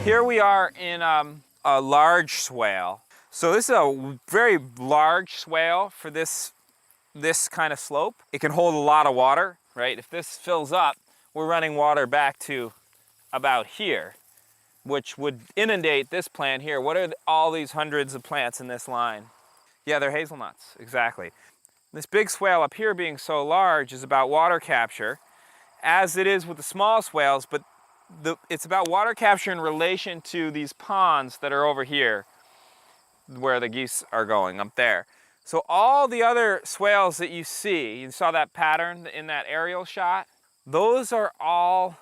Here we are in a large swale. So this is a very large swale for this kind of slope. It can hold a lot of water, right? If this fills up, we're running water back to about here, which would inundate this plant here. What are all these hundreds of plants in this line? Yeah, they're hazelnuts, exactly. This big swale up here being so large is about water capture, as it is with the small swales, but it's about water capture in relation to these ponds that are over here, where the geese are going, up there. So all the other swales that you see, you saw that pattern in that aerial shot, those are all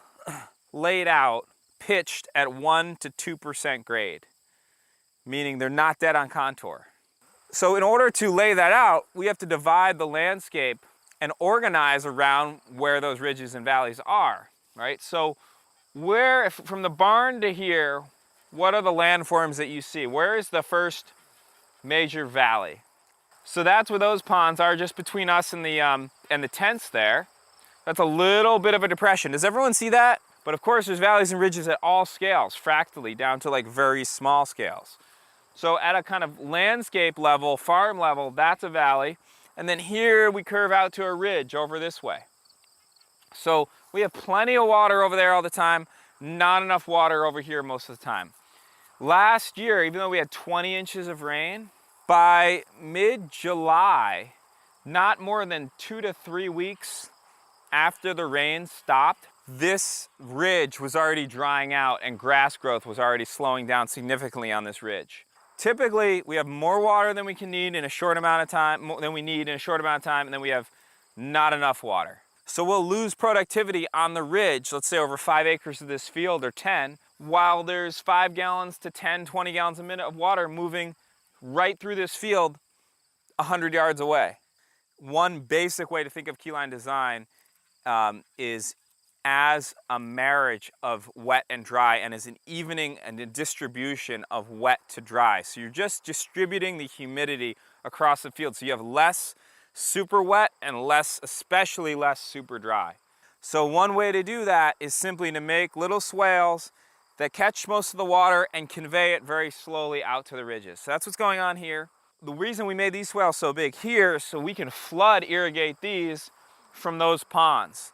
laid out, pitched at 1 to 2% grade, meaning they're not dead on contour. So in order to lay that out, we have to divide the landscape and organize around where those ridges and valleys are, right? So from the barn to here, what are the landforms that you see? Where is the first major valley? So that's where those ponds are, just between us and the tents there. That's a little bit of a depression. Does everyone see that? But of course there's valleys and ridges at all scales, fractally, down to like very small scales. So at a kind of landscape level, farm level, that's a valley. And then here we curve out to a ridge over this way. So we have plenty of water over there all the time, not enough water over here most of the time. Last year, even though we had 20 inches of rain, by mid-July, not more than 2 to 3 weeks after the rain stopped, this ridge was already drying out and grass growth was already slowing down significantly on this ridge. Typically, we have more water than we can need in a short amount of time, and then we have not enough water. So we'll lose productivity on the ridge, let's say over 5 acres of this field or 10, while there's 5 gallons to 10, 20 gallons a minute of water moving right through this field 100 yards away. One basic way to think of keyline design is as a marriage of wet and dry, and as an evening and a distribution of wet to dry. So you're just distributing the humidity across the field. So you have less super wet and especially less super dry. So one way to do that is simply to make little swales that catch most of the water and convey it very slowly out to the ridges. So that's what's going on here. The reason we made these swales so big here is so we can flood irrigate these from those ponds.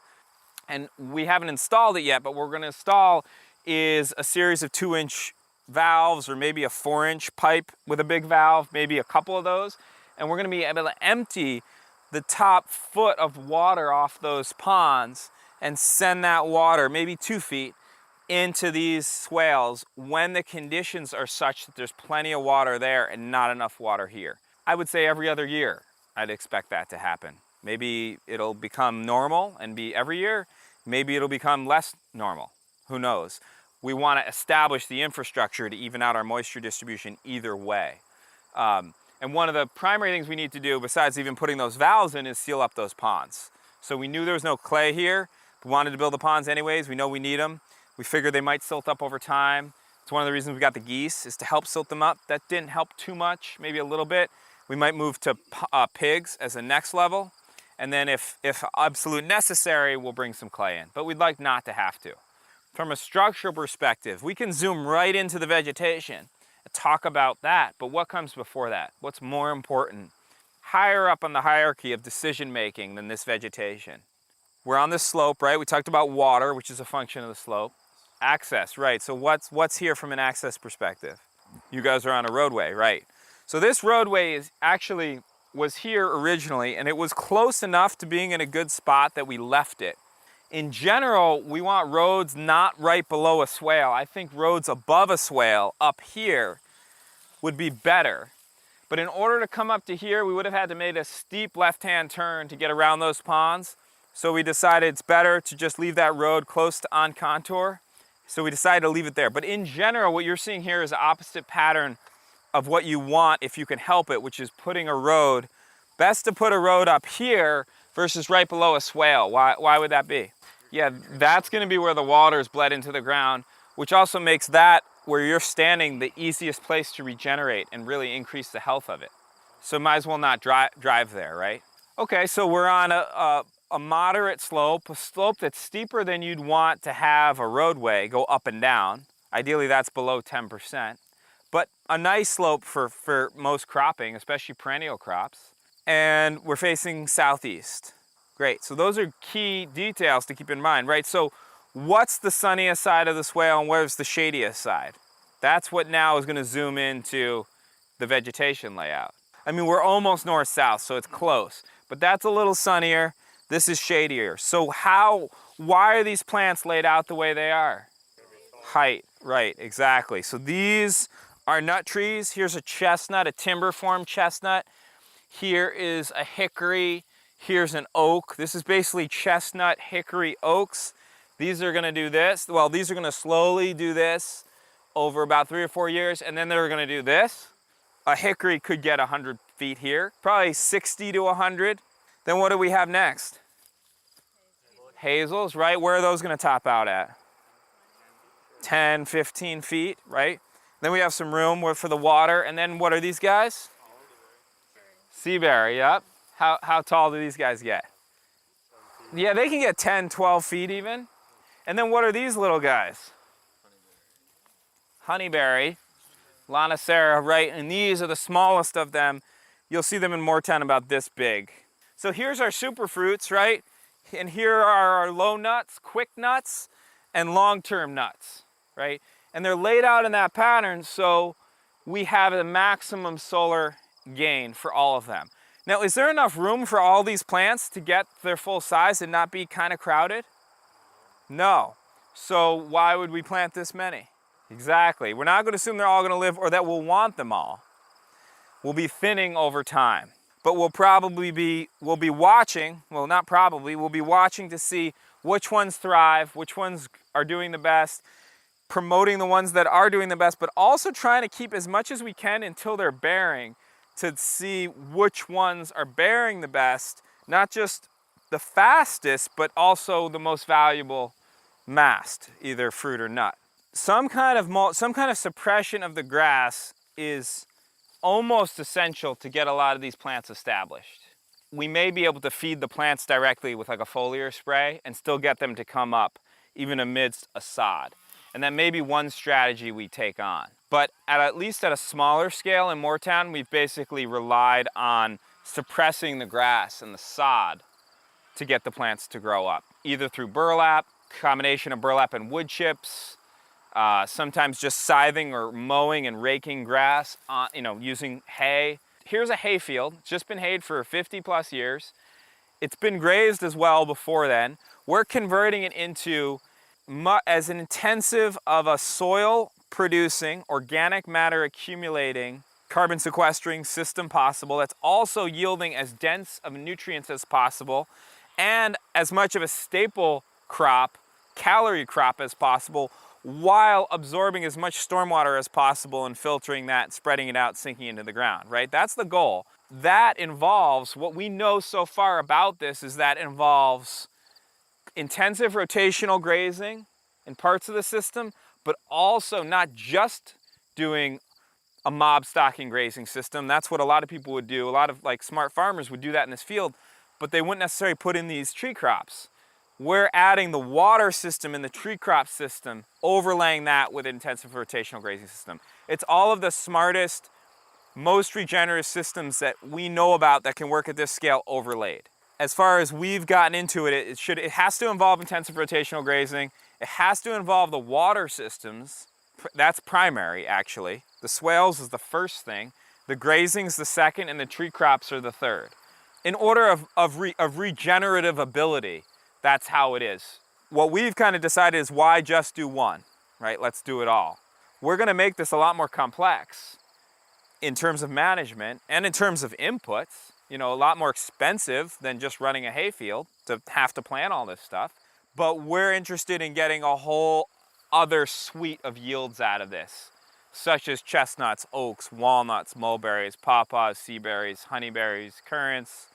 And we haven't installed it yet, but what we're going to install is a series of 2-inch valves, or maybe a 4-inch pipe with a big valve, maybe a couple of those. And we're going to be able to empty the top foot of water off those ponds and send that water, maybe 2 feet, into these swales when the conditions are such that there's plenty of water there and not enough water here. I would say every other year I'd expect that to happen. Maybe it'll become normal and be every year. Maybe it'll become less normal. Who knows? We want to establish the infrastructure to even out our moisture distribution either way. And one of the primary things we need to do, besides even putting those valves in, is seal up those ponds. So we knew there was no clay here. We wanted to build the ponds anyways. We know we need them. We figured they might silt up over time. It's one of the reasons we got the geese, is to help silt them up. That didn't help too much, maybe a little bit. We might move to pigs as a next level. And then if absolute necessary, we'll bring some clay in. But we'd like not to have to. From a structural perspective, we can zoom right into the vegetation and talk about that. But what comes before that? What's more important? Higher up on the hierarchy of decision making than this vegetation. We're on this slope, right? We talked about water, which is a function of the slope. Access, right? So what's here from an access perspective? You guys are on a roadway, right? So this roadway was here originally, and it was close enough to being in a good spot that we left it. In general, we want roads not right below a swale. I think roads above a swale up here would be better. But in order to come up to here, we would have had to make a steep left-hand turn to get around those ponds. So we decided it's better to just leave that road close to on contour. So we decided to leave it there. But in general, what you're seeing here is the opposite pattern of what you want if you can help it, which is putting a road. Best to put a road up here versus right below a swale. Why would that be? Yeah, that's going to be where the water is bled into the ground, which also makes that, where you're standing, the easiest place to regenerate and really increase the health of it. So might as well not drive there, right? Okay, so we're on a moderate slope, a slope that's steeper than you'd want to have a roadway go up and down. Ideally, that's below 10%. But a nice slope for most cropping, especially perennial crops. And we're facing southeast. Great, so those are key details to keep in mind, right? So what's the sunniest side of the swale and where's the shadiest side? That's what now is gonna zoom into the vegetation layout. I mean, we're almost north-south, so it's close, but that's a little sunnier, this is shadier. So why are these plants laid out the way they are? Height, right, exactly. So these are nut trees. Here's a chestnut, a timber-formed chestnut. Here is a hickory. Here's an oak. This is basically chestnut, hickory, oaks. These are gonna do this. Well, these are gonna slowly do this over about 3 or 4 years, and then they're gonna do this. A hickory could get 100 feet here, probably 60 to 100. Then what do we have next? Hazels, right? Where are those gonna top out at? 10, 15 feet, right? Then we have some room for the water, and then what are these guys? Seaberry, yep. How tall do these guys get? Yeah, they can get 10, 12 feet even. And then what are these little guys? Honeyberry, Lonicera, right? And these are the smallest of them. You'll see them in Moortown about this big. So here's our superfruits, right? And here are our low nuts, quick nuts, and long-term nuts, right? And they're laid out in that pattern so we have a maximum solar gain for all of them. Now, is there enough room for all these plants to get their full size and not be kind of crowded? No. So why would we plant this many? Exactly. We're not going to assume they're all going to live or that we'll want them all. We'll be thinning over time. But we'll be watching, well, not probably, we'll be watching to see which ones thrive, which ones are doing the best, promoting the ones that are doing the best, but also trying to keep as much as we can until they're bearing, to see which ones are bearing the best, not just the fastest, but also the most valuable mast, either fruit or nut. Some kind of suppression of the grass is almost essential to get a lot of these plants established. We may be able to feed the plants directly with like a foliar spray and still get them to come up, even amidst a sod. And that may be one strategy we take on. But at least at a smaller scale in Moortown, we've basically relied on suppressing the grass and the sod to get the plants to grow up, either through burlap, combination of burlap and wood chips, sometimes just scything or mowing and raking grass, using hay. Here's a hay field. It's just been hayed for 50 plus years. It's been grazed as well before then. We're converting it into as intensive of a soil producing, organic matter accumulating, carbon sequestering system possible that's also yielding as dense of nutrients as possible and as much of a staple crop, calorie crop as possible, while absorbing as much stormwater as possible and filtering that, spreading it out, sinking into the ground, right? That's the goal. That involves, what we know so far about this is that involves intensive rotational grazing in parts of the system, but also not just doing a mob stocking grazing system. That's what a lot of people would do. A lot of smart farmers would do that in this field, but they wouldn't necessarily put in these tree crops. We're adding the water system and the tree crop system, overlaying that with intensive rotational grazing system. It's all of the smartest, most regenerative systems that we know about that can work at this scale overlaid. As far as we've gotten into it, it has to involve intensive rotational grazing. It has to involve the water systems. That's primary, actually. The swales is the first thing. The grazing's the second, and the tree crops are the third. In order of regenerative ability, that's how it is. What we've kind of decided is why just do one, right? Let's do it all. We're going to make this a lot more complex in terms of management and in terms of inputs. A lot more expensive than just running a hayfield to have to plant all this stuff. But we're interested in getting a whole other suite of yields out of this, such as chestnuts, oaks, walnuts, mulberries, pawpaws, seaberries, honeyberries, currants.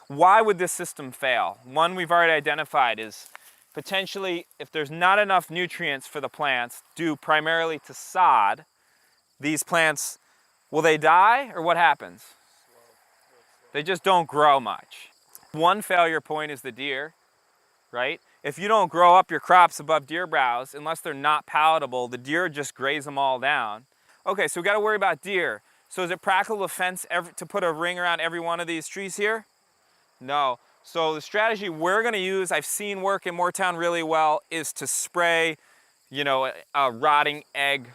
Why would this system fail? One we've already identified is potentially if there's not enough nutrients for the plants due primarily to sod, these plants, will they die or what happens? They just don't grow much. One failure point is the deer, right? if you don't grow up your crops above deer browse, unless they're not palatable, the deer just graze them all down. Okay, so we gotta worry about deer. So is it practical to put a ring around every one of these trees here? No. So the strategy we're gonna use, I've seen work in Moortown really well, is to spray, you know, a rotting egg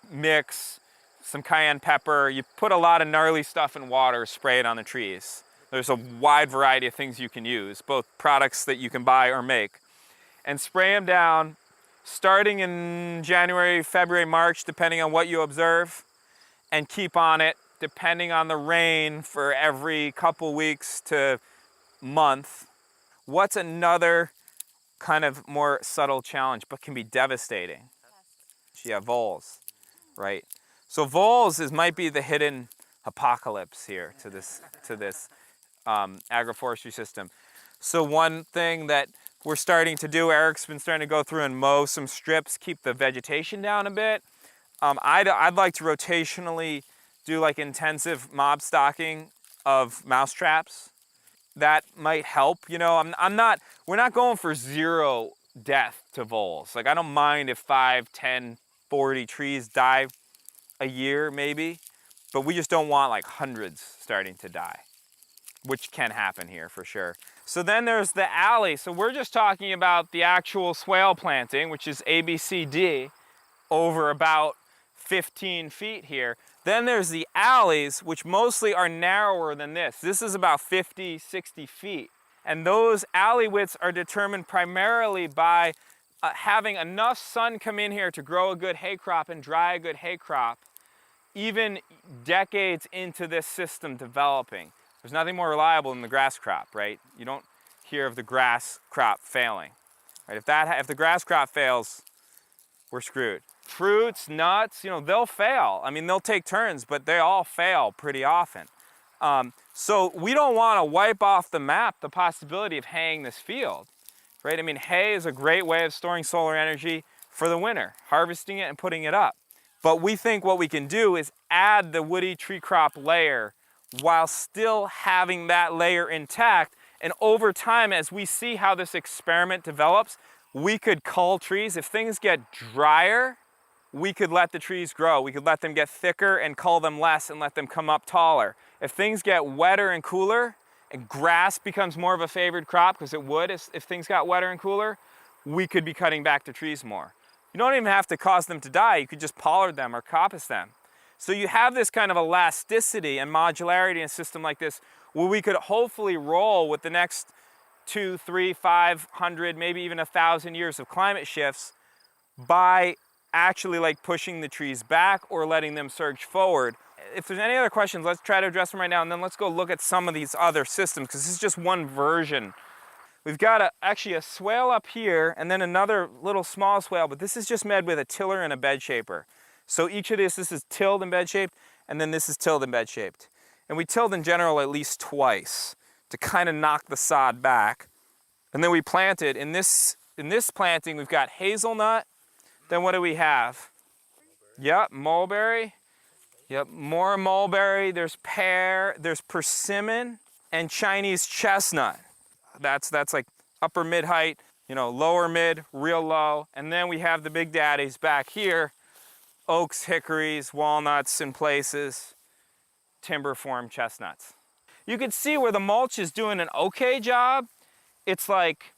mix, some cayenne pepper. You put a lot of gnarly stuff in water, spray it on the trees. There's a wide variety of things you can use, both products that you can buy or make. And spray them down starting in January, February, March, depending on what you observe, and keep on it depending on the rain for every couple weeks to month. What's another kind of more subtle challenge but can be devastating? Yeah, voles, right? So voles might be the hidden apocalypse here to this agroforestry system. So one thing that we're starting to do, Eric's been starting to go through and mow some strips, keep the vegetation down a bit. I'd like to rotationally do like intensive mob stocking of mouse traps. That might help, you know. We're not going for zero death to voles. Like, I don't mind if 5, 10, 40 trees die a year maybe, but we just don't want like hundreds starting to die, which can happen here for sure. So then there's the alley. So we're just talking about the actual swale planting, which is ABCD, over about 15 feet here. Then there's the alleys, which mostly are narrower than this. This is about 50, 60 feet. And those alley widths are determined primarily by having enough sun come in here to grow a good hay crop and dry a good hay crop, even decades into this system developing. There's nothing more reliable than the grass crop, right? You don't hear of the grass crop failing, right? If the grass crop fails, we're screwed. Fruits, nuts, you know, they'll fail. I mean, they'll take turns, but they all fail pretty often. So we don't want to wipe off the map the possibility of haying this field, right? I mean, hay is a great way of storing solar energy for the winter, harvesting it and putting it up. But we think what we can do is add the woody tree crop layer while still having that layer intact. And over time, as we see how this experiment develops, we could cull trees. If things get drier, we could let the trees grow. We could let them get thicker and cull them less and let them come up taller. If things get wetter and cooler, and grass becomes more of a favored crop, because it would if things got wetter and cooler, we could be cutting back the trees more. You don't even have to cause them to die. You could just pollard them or coppice them. So you have this kind of elasticity and modularity in a system like this, where we could hopefully roll with the next 2, 3, 500, maybe even 1,000 years of climate shifts by actually like pushing the trees back or letting them surge forward. If there's any other questions, let's try to address them right now, and then let's go look at some of these other systems, because this is just one version. We've got actually a swale up here and then another little small swale, but this is just made with a tiller and a bed shaper. So each of this is tilled and bed shaped, and then this is tilled and bed shaped. And we tilled in general at least twice to kind of knock the sod back. And then we planted. In this planting, we've got hazelnut. Then what do we have? Yep, mulberry. Yep, more mulberry. There's pear. There's persimmon and Chinese chestnut. That's like upper mid height, you know, lower mid, real low. And then we have the big daddies back here. Oaks, hickories, walnuts in places, timber form chestnuts. You can see where the mulch is doing an okay job. It's like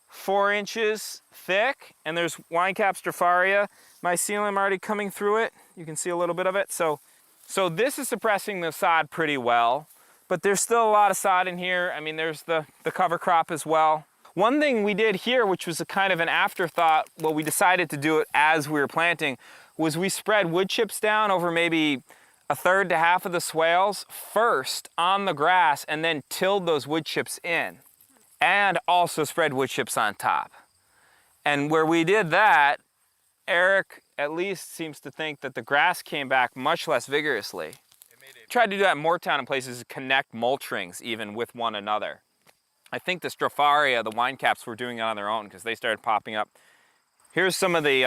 4 inches thick, and there's winecap stropharia mycelium already coming through it. You can see a little bit of it. So this is suppressing the sod pretty well, but there's still a lot of sod in here. I mean, there's the cover crop as well. One thing we did here, which was a kind of an afterthought, well, we decided to do it as we were planting, was we spread wood chips down over maybe 1/3 to half of the swales first on the grass, and then tilled those wood chips in, and also spread wood chips on top. And where we did that, Eric at least seems to think that the grass came back much less vigorously. Tried to do that in Moortown in places to connect mulch rings even with one another. I think the stropharia, the winecaps, were doing it on their own because they started popping up. Here's some of the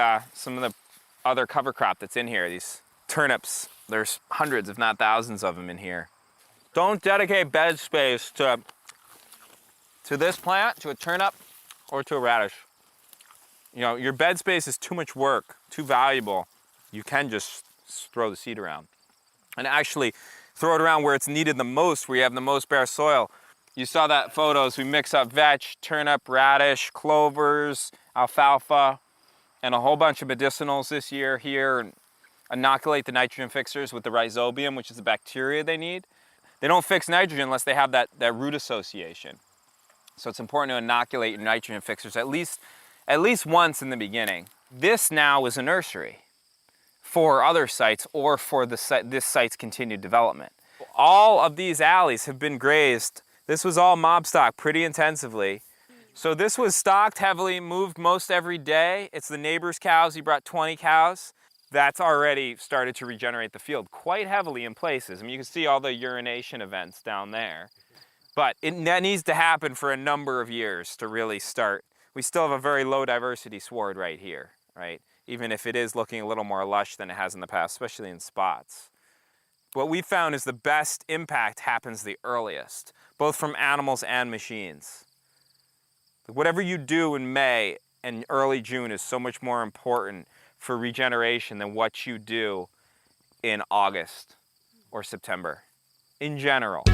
other cover crop that's in here. These turnips. There's hundreds, if not thousands, of them in here. Don't dedicate bed space to this plant, to a turnip or to a radish. You know, your bed space is too much work, too valuable. You can just throw the seed around. And actually throw it around where it's needed the most, where you have the most bare soil. You saw that photos, we mix up vetch, turnip, radish, clovers, alfalfa, and a whole bunch of medicinals this year here, and inoculate the nitrogen fixers with the rhizobium, which is the bacteria they need. They don't fix nitrogen unless they have that root association. So it's important to inoculate your nitrogen fixers at least once in the beginning. This now is a nursery for other sites or for this site's continued development. All of these alleys have been grazed. This was all mob stock pretty intensively. So this was stocked heavily, moved most every day. It's the neighbor's cows. He brought 20 cows. That's already started to regenerate the field quite heavily in places. I mean, you can see all the urination events down there. But that needs to happen for a number of years to really start. We still have a very low diversity sward right here, right? Even if it is looking a little more lush than it has in the past, especially in spots. What we found is the best impact happens the earliest, both from animals and machines. Whatever you do in May and early June is so much more important for regeneration than what you do in August or September, in general.